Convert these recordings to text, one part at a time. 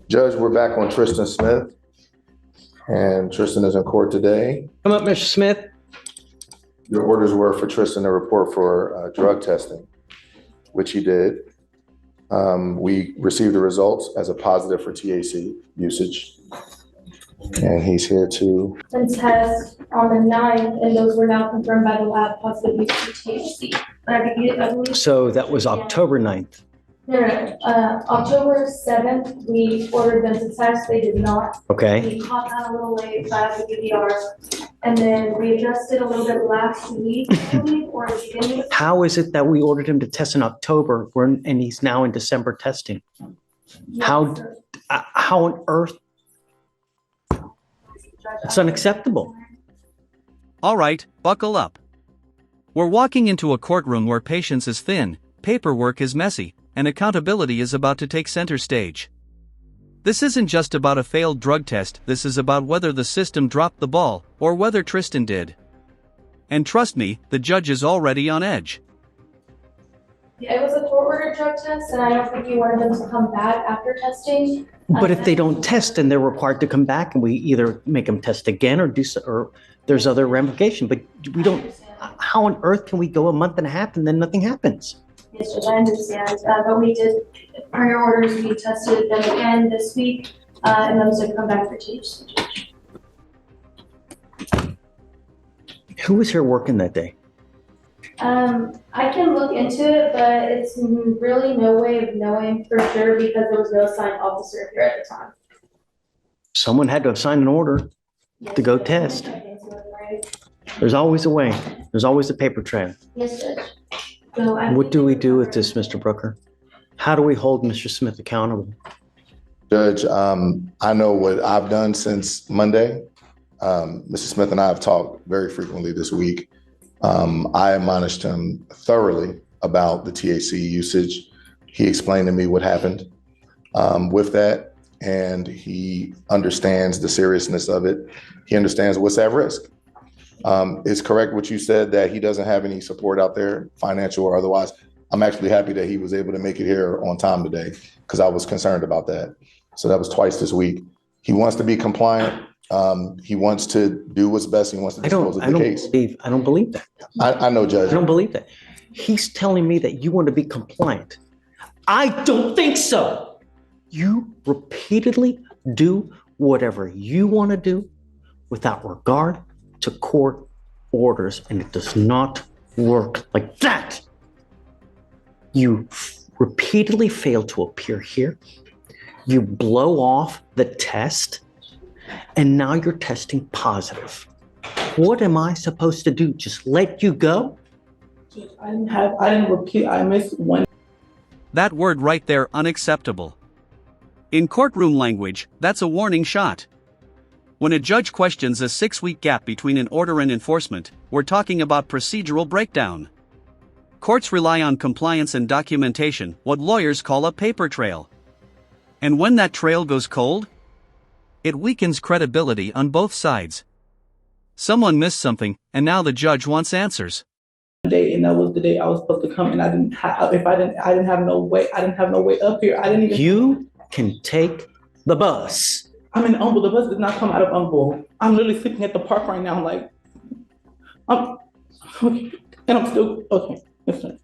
Judge, we're back on Tristan Smith, and Tristan is in court today. Come up, Mr. Smith. Your orders were for Tristan to report for drug testing, which he did. We received the results as a positive for THC usage, and he's here to test on the 9th, and those were now confirmed by the lab positive use of THC. I believe so that was October 9th. No. October 7th, we ordered them to test. They did not. Okay. We caught that a little late by the BDR, and then we adjusted a little bit last week, I believe, or at the beginning. How is it that we ordered him to test in October and he's now in December testing? Yes, How on earth? It's unacceptable. All right, buckle up. We're walking into a courtroom where patience is thin, paperwork is messy, and accountability is about to take center stage. This isn't just about a failed drug test, this is about whether the system dropped the ball, or whether Tristan did. And trust me, the judge is already on edge. It was a court-ordered drug test, and I don't think you wanted them to come back after testing. But if they don't test, then they're required to come back, and we either make them test again or do so, or there's other ramification. But we don't. How on earth can we go a month and a half and then nothing happens? Yes, Judge, I understand. But we did, per your orders, we tested them again this week, and those did come back for THC. Who was here working that day? I can look into it, but it's really no way of knowing for sure because there was no assigned officer here at the time. Someone had to have signed an order to go test. There's always a way. There's always a paper trail. Yes, Judge. So what do we do with this, Mr. Brooker? How do we hold Mr. Smith accountable? Judge, I know what I've done since Monday. Mr. Smith and I have talked very frequently this week. I admonished him thoroughly about the THC usage. He explained to me what happened with that, and he understands the seriousness of it. He understands what's at risk. It's correct what you said that he doesn't have any support out there, financial or otherwise. I'm actually happy that he was able to make it here on time today because I was concerned about that. So that was twice this week. He wants to be compliant. He wants to do what's best. He wants to dispose of the case. I don't believe that. I know, Judge. I don't believe that. He's telling me that you want to be compliant. I don't think so. You repeatedly do whatever you want to do without regard to court orders, and it does not work like that. You repeatedly fail to appear here. You blow off the test. And now you're testing positive. What am I supposed to do? Just let you go? I didn't repeat, I missed one. That word right there, unacceptable. In courtroom language, that's a warning shot. When a judge questions a 6-week gap between an order and enforcement, we're talking about procedural breakdown. Courts rely on compliance and documentation, what lawyers call a paper trail. And when that trail goes cold, it weakens credibility on both sides. Someone missed something, and now the judge wants answers. And that was the day I was supposed to come, and I didn't have no way up here. I didn't even. You can take the bus. I'm in Humble. The bus did not come out of Humble. I'm literally sleeping at the park right now, like, okay, and I'm still okay. Listen.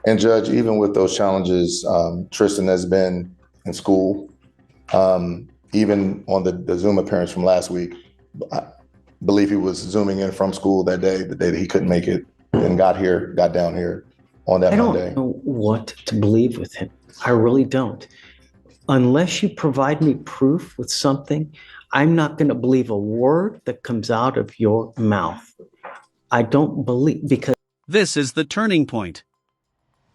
And Judge, even with those challenges, Tristan has been in school, even on the Zoom appearance from last week. I believe he was Zooming in from school that day, the day that he couldn't make it, and got down here on that Monday. I don't know what to believe with him. I really don't. Unless you provide me proof with something, I'm not going to believe a word that comes out of your mouth. I don't believe, because this is the turning point.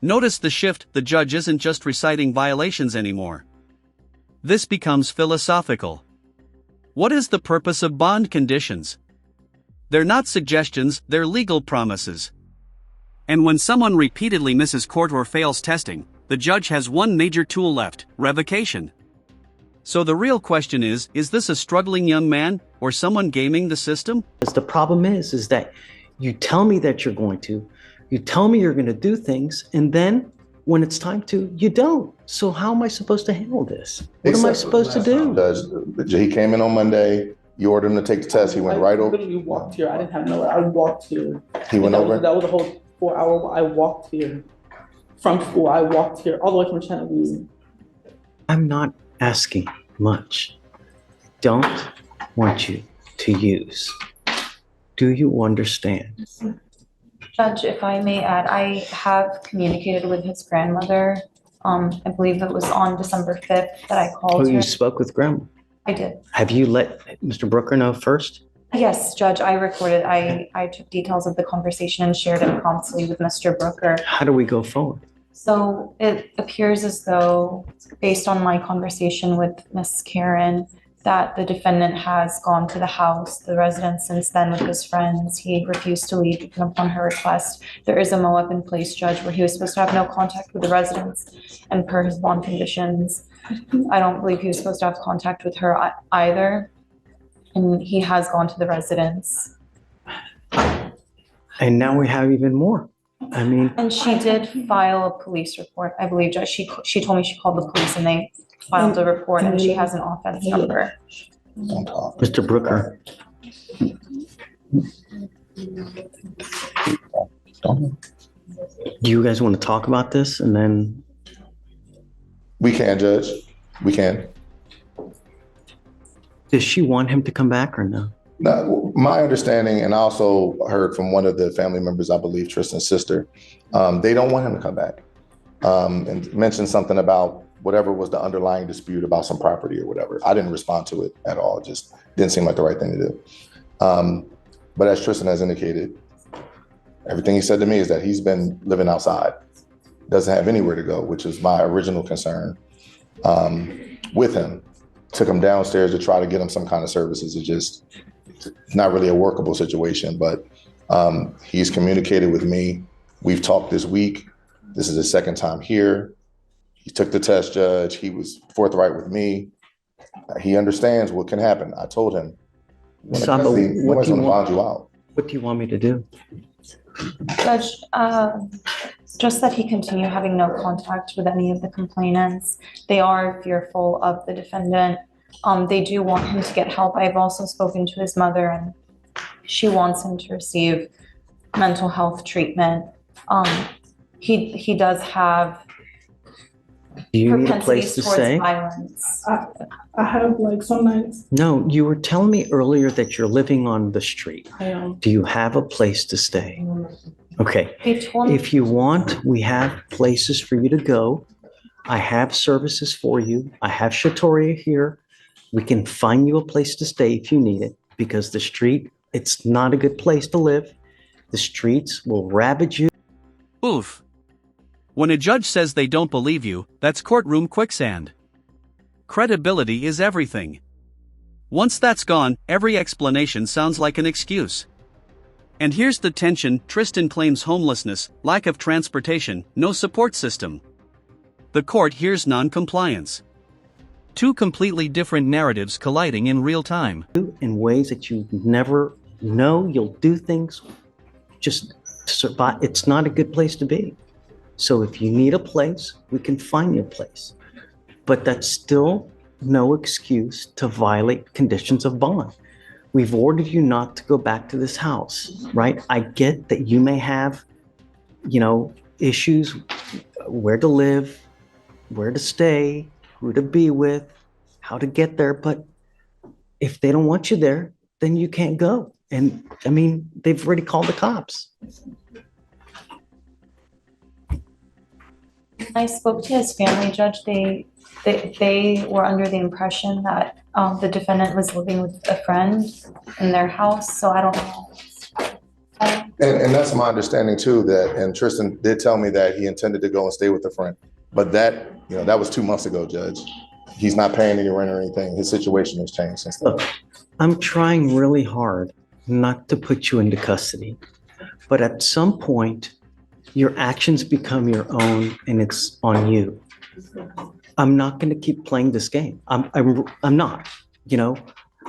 Notice the shift. The judge isn't just reciting violations anymore. This becomes philosophical. What is the purpose of bond conditions? They're not suggestions, they're legal promises. And when someone repeatedly misses court or fails testing, the judge has one major tool left: revocation. So the real question is this a struggling young man or someone gaming the system? The problem is that you tell me that you're going to, you tell me you're going to do things, and then When it's time to, you don't. So how am I supposed to handle this? What am I supposed to do? Judge, he came in on Monday. You ordered him to take the test. He went right over. I literally walked here. I didn't have nowhere. I walked here. He went over. That was a whole 4 hour. I walked here from school. I walked here all the way from Chattanooga. I'm not asking much. I don't want you to use. Do you understand? Judge, if I may add, I have communicated with his grandmother. I believe it was on December 5th that I called Oh, her. you spoke with Grandma? I did. Have you let Mr. Brooker know first? Yes, Judge, I recorded. I took details of the conversation and shared it promptly with Mr. Brooker. How do we go forward? So it appears as though, based on my conversation with Miss Karen, that the defendant has gone to the house, the residence since then with his friends. He refused to leave even upon her request. There is a MOAB in place, Judge, where he was supposed to have no contact with the residents, and per his bond conditions, I don't believe he was supposed to have contact with her either. And he has gone to the residence. And now we have even more. I mean, And she did file a police report, I believe, Judge. She told me she called the police and they filed a report, and she has an offense number. Mr. Brooker, do you guys want to talk about this and then? We can, Judge. We can. Does she want him to come back or no? Now, my understanding, and I also heard from one of the family members, I believe Tristan's sister, they don't want him to come back, and mentioned something about whatever was the underlying dispute about some property or whatever. I didn't respond to it at all. It just didn't seem like the right thing to do. But as Tristan has indicated, everything he said to me is that he's been living outside, doesn't have anywhere to go, which is my original concern with him. Took him downstairs to try to get him some kind of services. It's not really a workable situation, but he's communicated with me. We've talked this week. This is his second time here. He took the test, Judge. He was forthright with me. He understands what can happen. I told him, nobody's going to bond you out. What do you want me to do? Judge, just that he continue having no contact with any of the complainants. They are fearful of the defendant. They do want him to get help. I've also spoken to his mother, and she wants him to receive mental health treatment. He does have Do you need a place to stay? Violence. I have some nights. No, you were telling me earlier that you're living on the street. I am. Do you have a place to stay? Okay. They told me. If you want, we have places for you to go. I have services for you. I have Shatoria here. We can find you a place to stay if you need it, because the street, it's not a good place to live. The streets will ravage you. Oof. When a judge says they don't believe you, that's courtroom quicksand. Credibility is everything. Once that's gone, every explanation sounds like an excuse. And here's the tension: Tristan claims homelessness, lack of transportation, no support system. The court hears non-compliance. Two completely different narratives colliding in real time. In ways that you never know. You'll do things just to survive. It's not a good place to be. So if you need a place, we can find you a place. But that's still no excuse to violate conditions of bond. We've ordered you not to go back to this house, right? I get that you may have, issues, where to live, where to stay, who to be with, how to get there. But if they don't want you there, then you can't go. And I mean, they've already called the cops. I spoke to his family, Judge. They were under the impression that the defendant was living with a friend in their house, so I don't know. And that's my understanding too, and Tristan did tell me that he intended to go and stay with a friend, but that was 2 months ago, Judge. He's not paying any rent or anything. His situation has changed since then. Look, I'm trying really hard not to put you into custody, but at some point, your actions become your own and it's on you. I'm not going to keep playing this game. I'm not,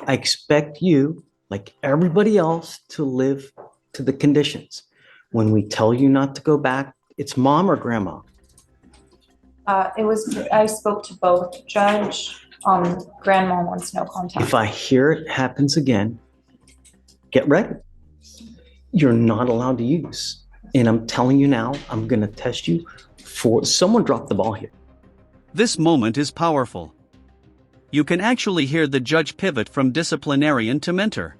I expect you, like everybody else, to live to the conditions. When we tell you not to go back, it's mom or grandma. I spoke to both. Judge, grandma wants no contact. If I hear it happens again, get ready. You're not allowed to use. And I'm telling you now, I'm going to test you for someone dropped the ball here. This moment is powerful. You can actually hear the judge pivot from disciplinarian to mentor.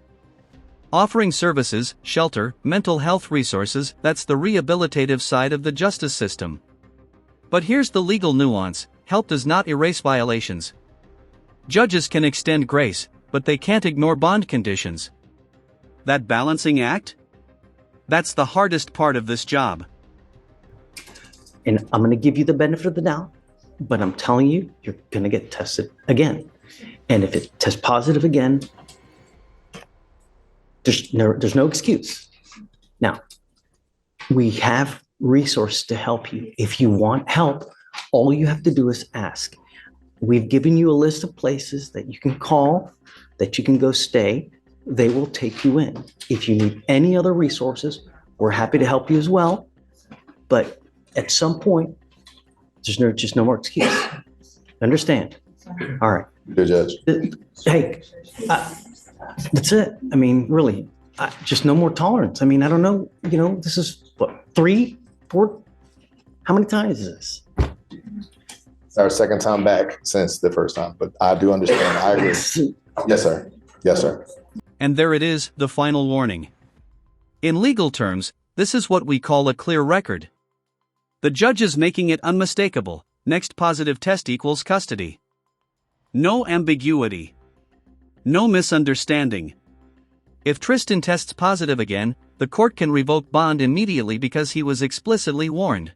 Offering services, shelter, mental health resources, that's the rehabilitative side of the justice system. But here's the legal nuance: help does not erase violations. Judges can extend grace, but they can't ignore bond conditions. That balancing act? That's the hardest part of this job. And I'm going to give you the benefit of the doubt, but I'm telling you, you're going to get tested again. And if it tests positive again, there's no excuse. Now, we have resources to help you. If you want help, all you have to do is ask. We've given you a list of places that you can call, that you can go stay. They will take you in. If you need any other resources, we're happy to help you as well. But at some point, there's just no more excuse. Understand? All right. Good judge. Hey, that's it. I mean, really, just no more tolerance. I mean, I don't know. This is what, 3, 4? How many times is this? It's our second time back since the first time, but I do understand. I agree. Yes, sir. Yes, sir. And there it is, the final warning. In legal terms, this is what we call a clear record. The judge is making it unmistakable: next positive test equals custody. No ambiguity. No misunderstanding. If Tristan tests positive again, the court can revoke bond immediately because he was explicitly warned.